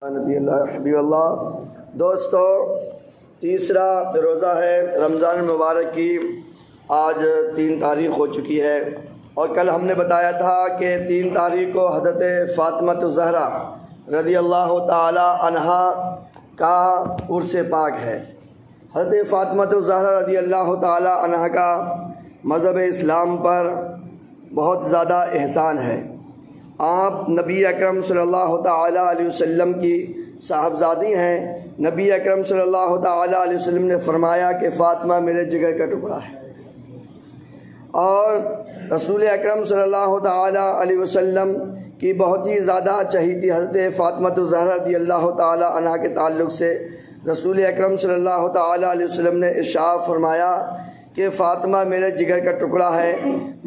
نبی اللہ حبیب اللہ دوستو، تیسرا روزہ ہے رمضان المبارک کی۔ آج 3 تاریخ ہو چکی ہے اور کل ہم نے بتایا تھا کہ 3 تاریخ کو حضرت فاطمہ الزہرا رضی اللہ تعالی عنہا کا عرس پاک ہے۔ حضرت فاطمہ الزہرا رضی اللہ تعالی عنہا کا مذہب اسلام پر بہت زیادہ احسان ہے۔ آپ نبی اکرم صلی اللہ تعالی علیہ وسلم کی صاحبزادی ہیں۔ نبی اکرم صلی اللہ تعالی علیہ وسلم نے فرمایا کہ فاطمہ میرے جگر کا ٹکڑا ہے، اور رسول اکرم صلی اللہ تعالی علیہ وسلم کی بہت ہی زیادہ چہیتی حضرت فاطمہ الزہرا رضی اللہ تعالی عنہا کے تعلق سے رسول اکرم صلی اللہ تعالی علیہ وسلم نے ارشاد فرمایا کہ فاطمہ میرے جگر کا ٹکڑا ہے،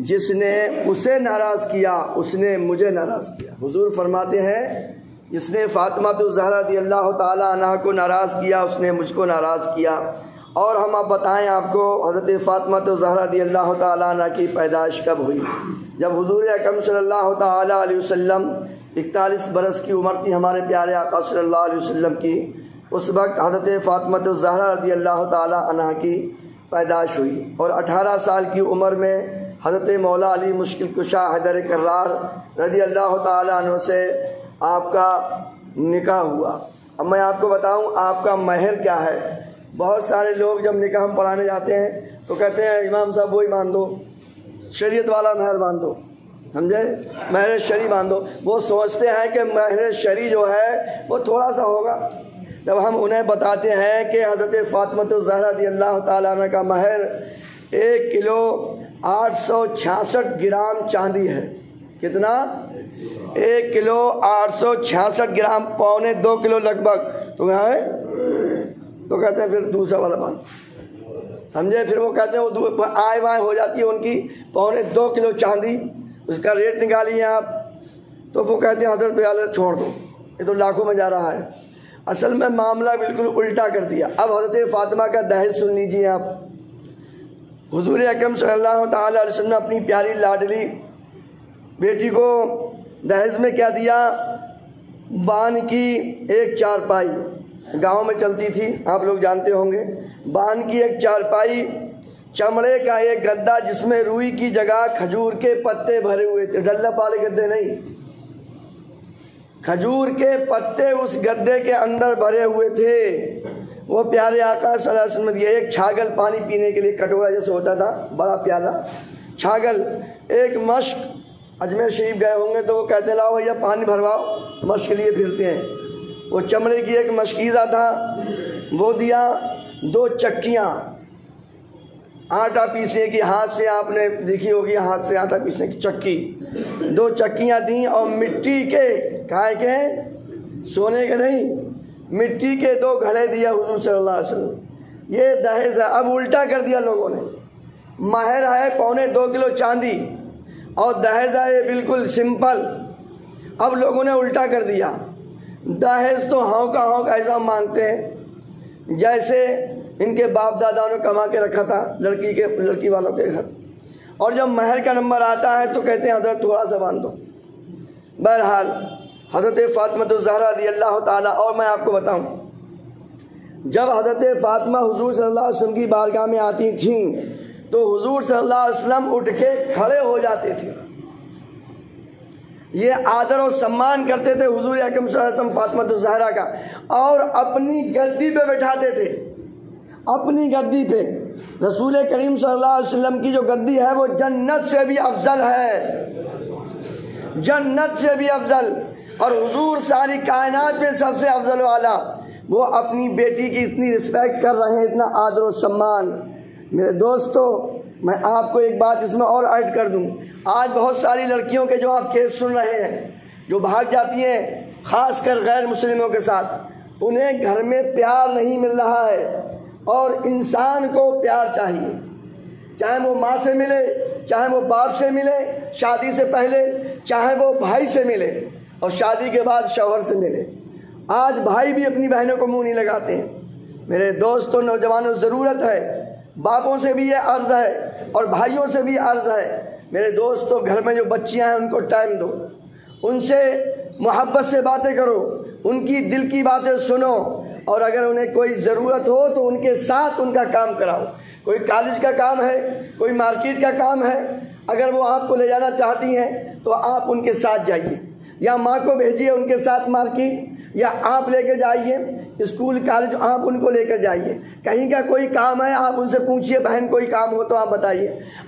جس نے اسے ناراض کیا اس نے مجھے ناراض کیا۔ حضور فرماتے ہیں جس نے فاطمہ الزہرا رضی اللہ تعالی عنہا کو ناراض کیا اس نے مجھ کو ناراض کیا۔ اور ہم آپ بتائیں آپ کو حضرت فاطمہ الزہرا رضی اللہ تعالی عنہا کی پیدائش کب ہوئی؟ جب حضور اکرم صلی اللہ تعالی علیہ وسلم 41 برس کی عمر تھی ہمارے پیارے آقا صلی اللہ علیہ وسلم کی، اس وقت حضرت فاطمہ الزہرا رضی اللہ تعالی عنہا کی پیدائش ہوئی، اور 18 سال کی عمر میں حضرت مولا علی مشکل کشا حیدر کرار رضی اللہ تعالی عنہ سے آپ کا نکاح ہوا۔ اب میں آپ کو بتاؤں آپ کا مہر کیا ہے۔ بہت سارے لوگ جب نکاح پڑھانے جاتے ہیں تو کہتے ہیں امام صاحب وہی باندھ دو، شریعت والا مہر باندھ دو، سمجھے، مہر شرعی باندھ دو۔ وہ سوچتے ہیں کہ مہر شرعی جو ہے وہ تھوڑا سا ہوگا، جب ہم انہیں بتاتے ہیں کہ حضرت فاطمہ الزہرا رضی اللہ تعالیٰ عنہ کا مہر 1 کلو 866 گرام چاندی ہے۔ کتنا؟ 1 کلو 866 گرام، پونے 2 کلو لگ بھگ، تو کہتے ہیں پھر دوسرا والا باندھ، سمجھے۔ پھر وہ کہتے ہیں وہ آئے وائیں ہو جاتی ہے ان کی، پونے 2 کلو چاندی، اس کا ریٹ نکالیے آپ، تو وہ کہتے ہیں حضرت بھائی چھوڑ دو، یہ تو لاکھوں میں جا رہا ہے۔ اصل میں معاملہ بالکل الٹا کر دیا۔ اب حضرت فاطمہ کا دہیج سن لیجیے آپ۔ حضور اکرم صلی اللہ تعالی علیہ وسلم نے اپنی پیاری لاڈلی بیٹی کو دہیج میں کیا دیا؟ بان کی ایک چارپائی، گاؤں میں چلتی تھی، آپ لوگ جانتے ہوں گے۔ بان کی ایک چارپائی، چمڑے کا ایک گدا جس میں روئی کی جگہ کھجور کے پتے بھرے ہوئے تھے، ڈلپ والے گدے نہیں، کھجور کے پتے اس گدے کے اندر بھرے ہوئے تھے۔ وہ پیارے آقا صلی اللہ علیہ وسلم نے ایک چھاگل پانی پینے کے لیے، کٹورا جیسے ہوتا تھا بڑا پیالہ، چھاگل، ایک مشک، اجمیر شریف گئے ہوں گے تو وہ کہتے لاؤ بھیا پانی بھرواؤ، مشق کے لیے پھرتے ہیں۔ وہ چمڑے کی ایک مشکیزہ تھا، وہ دیا۔ 2 چکیاں آٹا پیسنے کی، ہاتھ سے آپ نے دیکھی ہوگی، ہاتھ سے آٹا پیسنے کی چکی، 2 چکیاں دیں، اور مٹی کے، کہا کہ سونے کے نہیں، مٹی کے 2 گھڑے دیا حضور صلی اللہ علیہ وسلم۔ یہ دہیج ہے۔ اب الٹا کر دیا لوگوں نے، مہر ہے پونے 2 کلو چاندی اور دہیج ہے یہ بالکل سمپل۔ اب لوگوں نے الٹا کر دیا، دہیج تو ہاؤ کا ہاؤ ایسا مانگتے ہیں جیسے ان کے باپ دادا نے کما کے رکھا تھا لڑکی والوں کے گھر، اور جب مہر کا نمبر آتا ہے تو کہتے ہیں حضرت تھوڑا سا باندھ دو۔ بہرحال حضرت فاطمہ الزہرا رضی اللہ تعالیٰ، اور میں آپ کو بتاؤں جب حضرت فاطمہ حضور صلی اللہ علیہ وسلم کی بارگاہ میں آتی تھیں تو حضور صلی اللہ علیہ وسلم اٹھ کے کھڑے ہو جاتے تھے، یہ آدر و سمان کرتے تھے حضور اکرم صلی اللہ علیہ وسلم فاطمہ الزہرا کا، اور اپنی گدی پہ بٹھاتے تھے، اپنی گدی پہ۔ رسول کریم صلی اللہ علیہ وسلم کی جو گدی ہے وہ جنت سے بھی افضل ہے، جنت سے بھی افضل، اور حضور ساری کائنات میں سب سے افضل والا، وہ اپنی بیٹی کی اتنی رسپیکٹ کر رہے ہیں، اتنا آدر و سمان۔ میرے دوستو، میں آپ کو ایک بات اس میں اور ایڈ کر دوں۔ آج بہت ساری لڑکیوں کے جو آپ کیس سن رہے ہیں جو بھاگ جاتی ہیں، خاص کر غیر مسلموں کے ساتھ، انہیں گھر میں پیار نہیں مل رہا ہے، اور انسان کو پیار چاہیے، چاہے وہ ماں سے ملے، چاہے وہ باپ سے ملے شادی سے پہلے، چاہے وہ بھائی سے ملے اور شادی کے بعد شوہر سے ملے۔ آج بھائی بھی اپنی بہنوں کو منہ نہیں لگاتے ہیں۔ میرے دوستوں، نوجوانوں، ضرورت ہے، باپوں سے بھی یہ عرض ہے اور بھائیوں سے بھی عرض ہے، میرے دوستوں گھر میں جو بچیاں ہیں ان کو ٹائم دو، ان سے محبت سے باتیں کرو، ان کی دل کی باتیں سنو، اور اگر انہیں کوئی ضرورت ہو تو ان کے ساتھ ان کا کام کراؤ۔ کوئی کالج کا کام ہے، کوئی مارکیٹ کا کام ہے، اگر وہ آپ کو لے جانا چاہتی ہیں تو آپ ان کے ساتھ جائیے، یا ماں کو بھیجیے ان کے ساتھ مارکیٹ، یا آپ لے کے جائیے اسکول کالج، آپ ان کو لے کر جائیے۔ کہیں کا کوئی کام ہے آپ ان سے پوچھیے، بہن کوئی کام ہو تو آپ بتائیے۔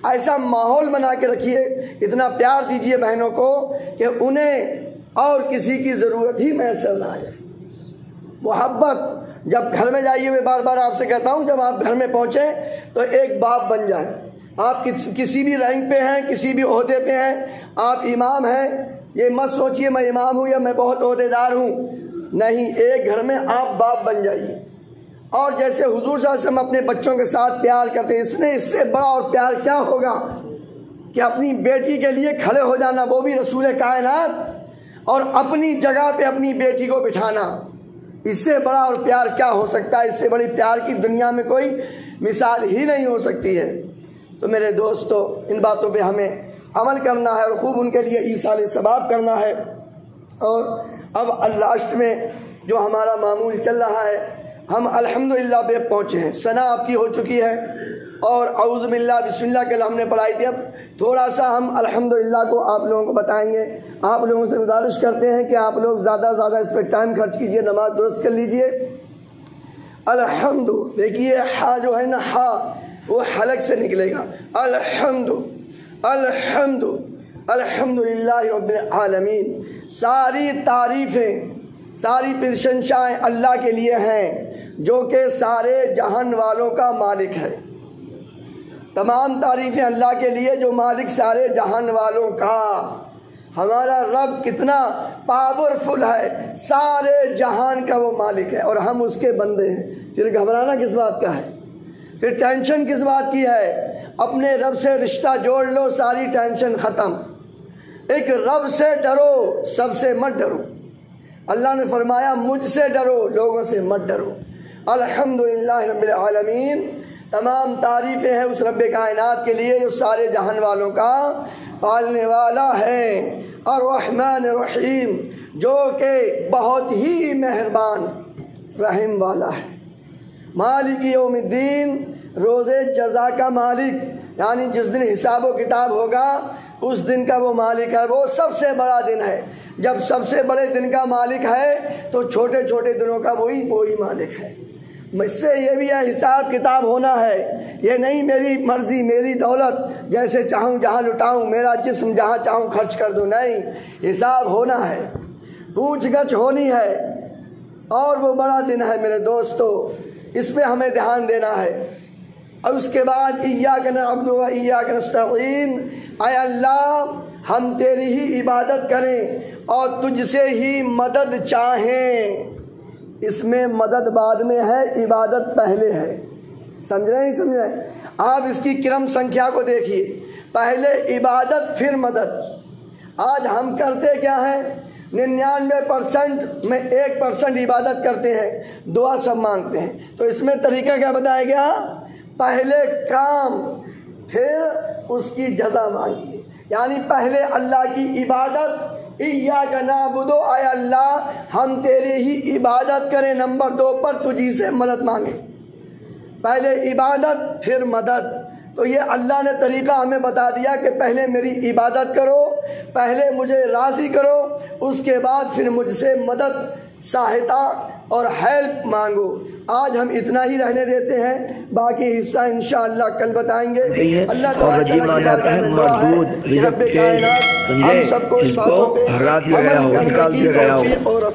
ایسا ماحول بنا کے رکھیے، اتنا پیار دیجیے بہنوں کو کہ انہیں اور کسی کی ضرورت ہی میسر نہ آئے۔ محبت، جب گھر میں جائیے، میں بار بار آپ سے کہتا ہوں، جب آپ گھر میں پہنچیں تو ایک باپ بن جائیں۔ آپ کسی بھی رینک پہ ہیں، کسی بھی عہدے پہ ہیں، آپ امام ہیں، یہ مت سوچئے میں امام ہوں یا میں بہت عہدے دار ہوں، نہیں، ایک گھر میں آپ باپ بن جائیے۔ اور جیسے حضور صلی اللہ علیہ وسلم اپنے بچوں کے ساتھ پیار کرتے ہیں، اس سے بڑا اور پیار کیا ہوگا کہ اپنی بیٹی کے لیے کھڑے ہو جانا، وہ بھی رسول کائنات، اور اپنی جگہ پہ اپنی بیٹی کو بٹھانا۔ اس سے بڑا اور پیار کیا ہو سکتا ہے؟ اس سے بڑی پیار کی دنیا میں کوئی مثال ہی نہیں ہو سکتی ہے۔ تو میرے دوستو، ان باتوں پہ ہمیں عمل کرنا ہے اور خوب ان کے لیے ایصال ثواب کرنا ہے۔ اور اب لاسٹ میں جو ہمارا معمول چل رہا ہے، ہم الحمدللہ پہ پہنچے ہیں، ثنا آپ کی ہو چکی ہے، اور اعوذ باللہ بسم اللہ کے ہم نے پڑھائی تھی۔ اب تھوڑا سا ہم الحمدللہ کو آپ لوگوں کو بتائیں گے۔ آپ لوگوں سے گزارش کرتے ہیں کہ آپ لوگ زیادہ زیادہ اس پہ ٹائم خرچ کیجئے، نماز درست کر لیجئے۔ الحمد، دیکھیے ہا جو ہے نا، ہا وہ حلق سے نکلے گا۔ الحمد الحمد الحمدللہ رب العالمین، ساری تعریفیں، ساری پرشنسائیں اللہ کے لیے ہیں جو کہ سارے جہان والوں کا مالک ہے۔ تمام تعریفیں اللہ کے لیے جو مالک سارے جہان والوں کا۔ ہمارا رب کتنا پاورفل ہے، سارے جہان کا وہ مالک ہے اور ہم اس کے بندے ہیں۔ پھر گھبرانا کس بات کا ہے؟ پھر ٹینشن کس بات کی ہے؟ اپنے رب سے رشتہ جوڑ لو، ساری ٹینشن ختم۔ ایک رب سے ڈرو، سب سے مت ڈرو۔ اللہ نے فرمایا مجھ سے ڈرو، لوگوں سے مت ڈرو۔ الحمدللہ رب العالمین، تمام تعریفیں ہیں اس رب کائنات کے لیے جو سارے جہان والوں کا پالنے والا ہے۔ الرحمن الرحیم، جو کہ بہت ہی مہربان رحم والا ہے۔ مالک یوم الدین، روز جزا کا مالک، یعنی جس دن حساب و کتاب ہوگا اس دن کا وہ مالک ہے۔ وہ سب سے بڑا دن ہے۔ جب سب سے بڑے دن کا مالک ہے تو چھوٹے چھوٹے دنوں کا وہی مالک ہے۔ مجھ سے یہ بھی ہے، حساب کتاب ہونا ہے۔ یہ نہیں میری مرضی، میری دولت، جیسے چاہوں جہاں لٹاؤں، میرا جسم جہاں چاہوں خرچ کر دوں، نہیں، حساب ہونا ہے، پوچھ گچھ ہونی ہے، اور وہ بڑا دن ہے میرے دوستو، اس پہ ہمیں دھیان دینا ہے۔ اور اس کے بعد ایاک نعبد و ایاک نستعین، اے اللہ ہم تیری ہی عبادت کریں اور تجھ سے ہی مدد چاہیں۔ اس میں مدد بعد میں ہے، عبادت پہلے ہے۔ سمجھ رہے ہیں؟ سمجھ رہے ہیں؟ آپ اس کی کرم سنکھیا کو دیکھیے، پہلے عبادت پھر مدد۔ آج ہم کرتے کیا ہیں؟ 99% میں 1% عبادت کرتے ہیں، دعا سب مانگتے ہیں۔ تو اس میں طریقہ کیا بتایا گیا؟ پہلے کام پھر اس کی جزا مانگیے، یعنی پہلے اللہ کی عبادت، ایاک نعبد، اے اللہ ہم تیری ہی عبادت کریں، نمبر 2 پر تجھی سے مدد مانگیں۔ پہلے عبادت پھر مدد۔ تو یہ اللہ نے طریقہ ہمیں بتا دیا کہ پہلے میری عبادت کرو، پہلے مجھے راضی کرو، اس کے بعد پھر مجھ سے مدد، سہایتا اور ہیلپ مانگو۔ آج ہم اتنا ہی رہنے دیتے ہیں، باقی حصہ انشاءاللہ کل بتائیں گے۔ اللہ تعالیٰ کی بارگاہ میں دعا ہے کہ رب کائنات ہم سب کو اس باتوں پہ عمل کرنے کی توفیق اور